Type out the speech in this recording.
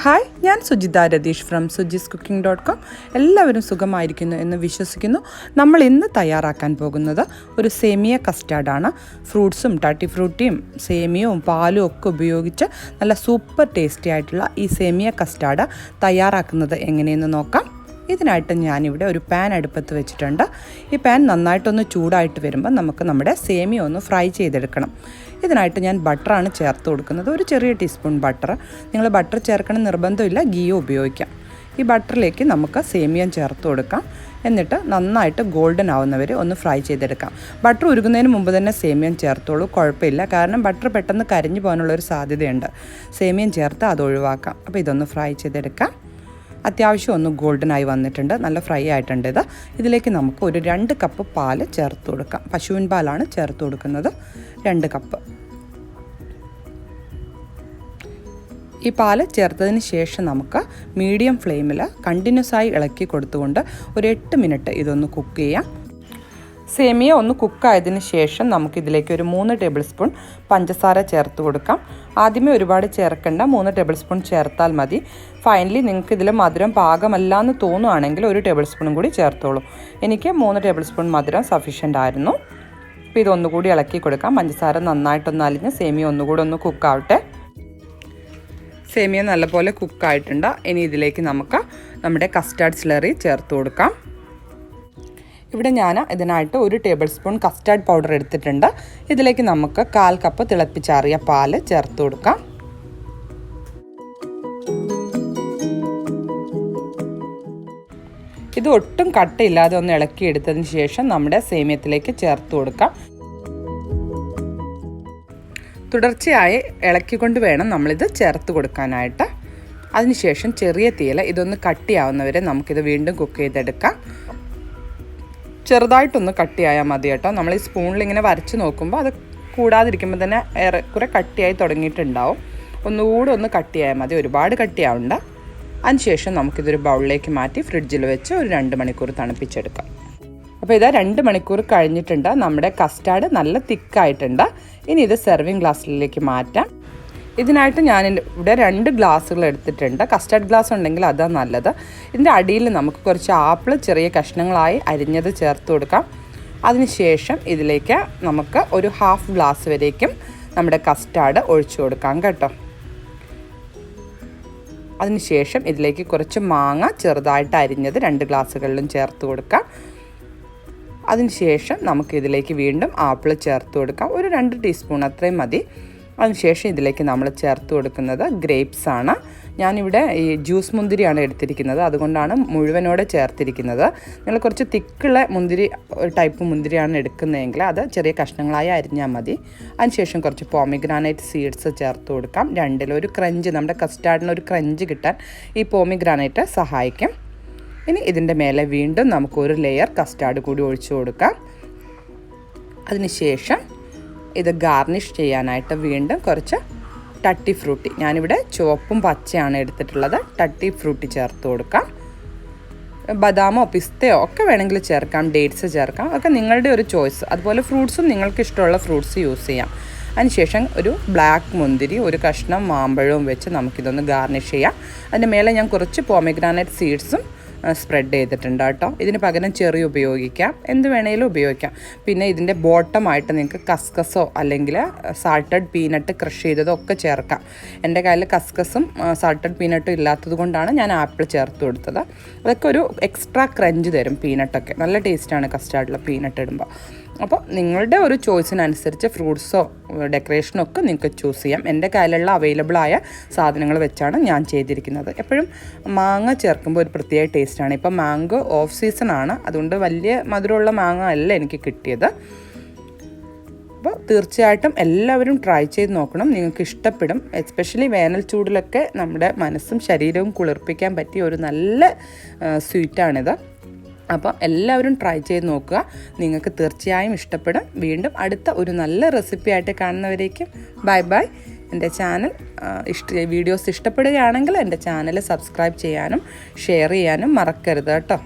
Hi, ഞാൻ Sujitha Ratheesh from sujiscooking.com. എല്ലാവരും സുഖമായിരിക്കുന്നു എന്ന് വിശ്വസിക്കുന്നു. നമ്മൾ ഇന്ന് തയ്യാറാക്കാൻ പോകുന്നത് ഒരു സേമിയ കസ്റ്റാർഡാണ്. ഫ്രൂട്ട്സും ടട്ടി ഫ്രൂട്ടിയും സേമിയവും പാലും ഒക്കെ ഉപയോഗിച്ച് നല്ല സൂപ്പർ ടേസ്റ്റി ആയിട്ടുള്ള ഈ സേമിയ കസ്റ്റാർഡ് തയ്യാറാക്കുന്നത് എങ്ങനെയെന്ന് നോക്കാം. ഇതിനായിട്ട് ഞാനിവിടെ ഒരു പാൻ അടുപ്പത്ത് വെച്ചിട്ടുണ്ട്. ഈ പാൻ നന്നായിട്ടൊന്ന് ചൂടായിട്ട് വരുമ്പോൾ നമുക്ക് നമ്മുടെ സേമിയ ഒന്ന് ഫ്രൈ ചെയ്തെടുക്കണം. ഇതിനായിട്ട് ഞാൻ ബട്ടറാണ് ചേർത്ത് കൊടുക്കുന്നത്. ഒരു ചെറിയ ടീസ്പൂൺ ബട്ടർ. നിങ്ങൾ ബട്ടർ ചേർക്കണം നിർബന്ധമില്ല, ഗീയോ ഉപയോഗിക്കാം. ഈ ബട്ടറിലേക്ക് നമുക്ക് സേമിയ ചേർത്ത് കൊടുക്കാം. എന്നിട്ട് നന്നായിട്ട് ഗോൾഡൻ ആവുന്നവരെ ഒന്ന് ഫ്രൈ ചെയ്തെടുക്കാം. ബട്ടർ ഉരുകുന്നതിന് മുമ്പ് തന്നെ സേമിയ ചേർത്തോളൂ, കുഴപ്പമില്ല. കാരണം ബട്ടർ പെട്ടെന്ന് കരിഞ്ഞു പോകാനുള്ളൊരു സാധ്യതയുണ്ട്. സേമിയ ചേർത്ത് അത് ഒഴിവാക്കാം. അപ്പോൾ ഇതൊന്ന് ഫ്രൈ ചെയ്തെടുക്കാം. അത്യാവശ്യം ഒന്ന് ഗോൾഡനായി വന്നിട്ടുണ്ട്, നല്ല ഫ്രൈ ആയിട്ടുണ്ട്. ഇതിലേക്ക് നമുക്ക് ഒരു 2 കപ്പ് പാല് ചേർത്ത് കൊടുക്കാം. പശുവിൻ പാലാണ് ചേർത്ത് കൊടുക്കുന്നത്, 2 കപ്പ്. ഈ പാല് ചേർത്തതിന് ശേഷം നമുക്ക് മീഡിയം ഫ്ലെയിമിൽ കണ്ടിന്യൂസ് ആയി ഇളക്കി കൊടുത്തുകൊണ്ട് ഒരു 8 മിനിറ്റ് ഇതൊന്ന് കുക്ക് ചെയ്യാം. സേമിയ ഒന്ന് കുക്കായതിന് ശേഷം നമുക്കിതിലേക്ക് ഒരു 3 ടേബിൾ സ്പൂൺ പഞ്ചസാര ചേർത്ത് കൊടുക്കാം. ആദ്യമേ ഒരുപാട് ചേർക്കേണ്ട, 3 ടേബിൾ സ്പൂൺ ചേർത്താൽ മതി. ഫൈനലി നിങ്ങൾക്ക് ഇതിൽ മധുരം പാകമല്ല എന്ന് തോന്നുകയാണെങ്കിൽ 1 ടേബിൾ സ്പൂണും കൂടി ചേർത്തോളൂ. എനിക്ക് 3 ടേബിൾ സ്പൂൺ മധുരം സഫീഷ്യൻ്റ് ആയിരുന്നു. അപ്പോൾ ഇതൊന്നുകൂടി ഇളക്കി കൊടുക്കാം. പഞ്ചസാര നന്നായിട്ടൊന്ന് അലിഞ്ഞ് സേമിയ ഒന്നുകൂടി ഒന്ന് കുക്കാവട്ടെ. സേമിയ നല്ലപോലെ കുക്കായിട്ടുണ്ട്. ഇനി ഇതിലേക്ക് നമുക്ക് നമ്മുടെ കസ്റ്റാർഡ് സ്ലറി ചേർത്ത് കൊടുക്കാം. ഇവിടെ ഞാൻ ഇതിനായിട്ട് 1 ടേബിൾ സ്പൂൺ കസ്റ്റാർഡ് പൗഡർ എടുത്തിട്ടുണ്ട്. ഇതിലേക്ക് നമുക്ക് 1/4 കപ്പ് തിളപ്പിച്ചാറിയ പാല് ചേർത്ത് കൊടുക്കാം. ഇത് ഒട്ടും കട്ടയില്ലാതെ ഒന്ന് ഇളക്കിയെടുത്തതിന് ശേഷം നമ്മുടെ സേമിയത്തിലേക്ക് ചേർത്ത് കൊടുക്കാം. തുടർച്ചയായി ഇളക്കിക്കൊണ്ട് വേണം നമ്മളിത് ചേർത്ത് കൊടുക്കാനായിട്ട്. അതിനുശേഷം ചെറിയ തീയിൽ ഇതൊന്ന് കട്ടിയാവുന്നവരെ നമുക്കിത് വീണ്ടും കുക്ക് ചെയ്തെടുക്കാം. ചെറുതായിട്ടൊന്ന് കട്ടിയായാൽ മതി കേട്ടോ. നമ്മൾ ഈ സ്പൂണിൽ ഇങ്ങനെ വരച്ച് നോക്കുമ്പോൾ അത് കൂടാതിരിക്കുമ്പോൾ തന്നെ ഏറെക്കുറെ കട്ടിയായി തുടങ്ങിയിട്ടുണ്ടാവും. ഒന്നുകൂടെ ഒന്ന് കട്ടിയായാൽ മതി, ഒരുപാട് കട്ടിയാവണ്ട. അതിനുശേഷം നമുക്കിതൊരു ബൗളിലേക്ക് മാറ്റി ഫ്രിഡ്ജിൽ വെച്ച് ഒരു 2 മണിക്കൂർ തണുപ്പിച്ചെടുക്കാം. അപ്പോൾ ഇതാ 2 മണിക്കൂർ കഴിഞ്ഞിട്ടുണ്ട്. നമ്മുടെ കസ്റ്റാർഡ് നല്ല തിക്കായിട്ടുണ്ട്. ഇനി ഇത് സെർവിങ് ഗ്ലാസ്സിലേക്ക് മാറ്റാം. ഇതിനായിട്ട് ഞാൻ ഇവിടെ 2 ഗ്ലാസ്സുകൾ എടുത്തിട്ടുണ്ട്. കസ്റ്റാർഡ് ഗ്ലാസ് ഉണ്ടെങ്കിൽ അതാണ് നല്ലത്. ഇതിൻ്റെ അടിയിൽ നമുക്ക് കുറച്ച് ആപ്പിൾ ചെറിയ കഷ്ണങ്ങളായി അരിഞ്ഞത് ചേർത്ത് കൊടുക്കാം. അതിനുശേഷം ഇതിലേക്ക് നമുക്ക് ഒരു 1/2 ഗ്ലാസ് വരേക്കും നമ്മുടെ കസ്റ്റാർഡ് ഒഴിച്ചു കൊടുക്കാം കേട്ടോ. അതിനുശേഷം ഇതിലേക്ക് കുറച്ച് മാങ്ങ ചെറുതായിട്ട് അരിഞ്ഞത് 2 ഗ്ലാസ്സുകളിലും ചേർത്ത് കൊടുക്കാം. അതിനുശേഷം നമുക്കിതിലേക്ക് വീണ്ടും ആപ്പിൾ ചേർത്ത് കൊടുക്കാം. ഒരു 2 ടീസ്പൂൺ അത്രയും മതി. അതിനുശേഷം ഇതിലേക്ക് നമ്മൾ ചേർത്ത് കൊടുക്കുന്നത് ഗ്രേപ്സ് ആണ്. ഞാനിവിടെ ഈ ജ്യൂസ് മുന്തിരിയാണ് എടുത്തിരിക്കുന്നത്, അതുകൊണ്ടാണ് മുഴുവനോടെ ചേർത്തിരിക്കുന്നത്. നിങ്ങൾ കുറച്ച് തിക്കുള്ള മുന്തിരി ടൈപ്പ് മുന്തിരിയാണ് എടുക്കുന്നതെങ്കിൽ അത് ചെറിയ കഷ്ണങ്ങളായി അരിഞ്ഞാൽ മതി. അതിനുശേഷം കുറച്ച് പോമിഗ്രാനൈറ്റ് സീഡ്സ് ചേർത്ത് കൊടുക്കാം. 2 ഒരു ക്രഞ്ച്, നമ്മുടെ കസ്റ്റാർഡിന് ഒരു ക്രഞ്ച് കിട്ടാൻ ഈ പോമിഗ്രാനൈറ്റ് സഹായിക്കും. ഇനി ഇതിൻ്റെ മേലെ വീണ്ടും നമുക്കൊരു ലെയർ കസ്റ്റാർഡ് കൂടി ഒഴിച്ചു കൊടുക്കാം. അതിനുശേഷം ഇത് ഗാർണിഷ് ചെയ്യാനായിട്ട് വീണ്ടും കുറച്ച് ടട്ടി ഫ്രൂട്ടി, ഞാനിവിടെ ചുവപ്പും പച്ചയാണ് എടുത്തിട്ടുള്ളത്, ടട്ടി ഫ്രൂട്ടി ചേർത്ത് കൊടുക്കാം. ബദാമോ പിസ്തയോ ഒക്കെ വേണമെങ്കിൽ ചേർക്കാം, ഡേറ്റ്സ് ചേർക്കാം, ഒക്കെ നിങ്ങളുടെ ഒരു ചോയ്സ്. അതുപോലെ ഫ്രൂട്ട്സും നിങ്ങൾക്ക് ഇഷ്ടമുള്ള ഫ്രൂട്ട്സ് യൂസ് ചെയ്യാം. അതിനുശേഷം ഒരു ബ്ലാക്ക് മുന്തിരി, ഒരു കഷ്ണം മാമ്പഴവും വെച്ച് നമുക്കിതൊന്ന് ഗാർണിഷ് ചെയ്യാം. അതിൻ്റെ മേലെ ഞാൻ കുറച്ച് പോമിഗ്രാനൈറ്റ് സീഡ്സും സ്പ്രെഡ് ചെയ്തിട്ടുണ്ട് കേട്ടോ. ഇതിന് പകരം ചെറി ഉപയോഗിക്കാം, എന്ത് വേണേലും ഉപയോഗിക്കാം. പിന്നെ ഇതിൻ്റെ ബോട്ടമായിട്ട് നിങ്ങൾക്ക് കസ്കസോ അല്ലെങ്കിൽ സാൾട്ടഡ് പീനട്ട് ക്രഷ് ചെയ്തതോ ഒക്കെ ചേർക്കാം. എൻ്റെ കയ്യിൽ കസ്കസും സാൾട്ടഡ് പീനട്ടും ഇല്ലാത്തത് കൊണ്ടാണ് ഞാൻ ആപ്പിൾ ചേർത്ത് കൊടുത്തത്. അതൊക്കെ ഒരു എക്സ്ട്രാ ക്രഞ്ച് തരും. പീനട്ടൊക്കെ നല്ല ടേസ്റ്റാണ് കസ്റ്റാർഡിൽ പീനട്ട് ഇടുമ്പോൾ. അപ്പോൾ നിങ്ങളുടെ ഒരു ചോയ്സിനനുസരിച്ച് ഫ്രൂട്ട്സോ ഡെക്കറേഷനോ ഒക്കെ നിങ്ങൾക്ക് ചൂസ് ചെയ്യാം. എൻ്റെ കയ്യിലുള്ള അവൈലബിളായ സാധനങ്ങൾ വെച്ചാണ് ഞാൻ ചെയ്തിരിക്കുന്നത്. എപ്പോഴും മാങ്ങ ചേർക്കുമ്പോൾ ഒരു പ്രത്യേക ടേസ്റ്റാണ്. ഇപ്പം മാംഗോ ഓഫ് സീസണാണ്, അതുകൊണ്ട് വലിയ മധുരമുള്ള മാങ്ങ അല്ല എനിക്ക് കിട്ടിയത്. അപ്പോൾ തീർച്ചയായിട്ടും എല്ലാവരും ട്രൈ ചെയ്ത് നോക്കണം, നിങ്ങൾക്ക് ഇഷ്ടപ്പെടും. എസ്പെഷ്യലി വേനൽ ചൂടിലൊക്കെ നമ്മുടെ മനസ്സും ശരീരവും കുളിർപ്പിക്കാൻ പറ്റിയ ഒരു നല്ല സ്വീറ്റാണിത്. അപ്പോൾ എല്ലാവരും ട്രൈ ചെയ്ത് നോക്കുക, നിങ്ങൾക്ക് തീർച്ചയായും ഇഷ്ടപ്പെടും. വീണ്ടും അടുത്ത ഒരു നല്ല റെസിപ്പി ആയിട്ട് കാണുന്നവരേക്കും ബൈ ബൈ. എൻ്റെ ചാനൽ വീഡിയോസ് ഇഷ്ടപ്പെടുകയാണെങ്കിൽ എൻ്റെ ചാനൽ സബ്സ്ക്രൈബ് ചെയ്യാനും ഷെയർ ചെയ്യാനും മറക്കരുത് കേട്ടോ.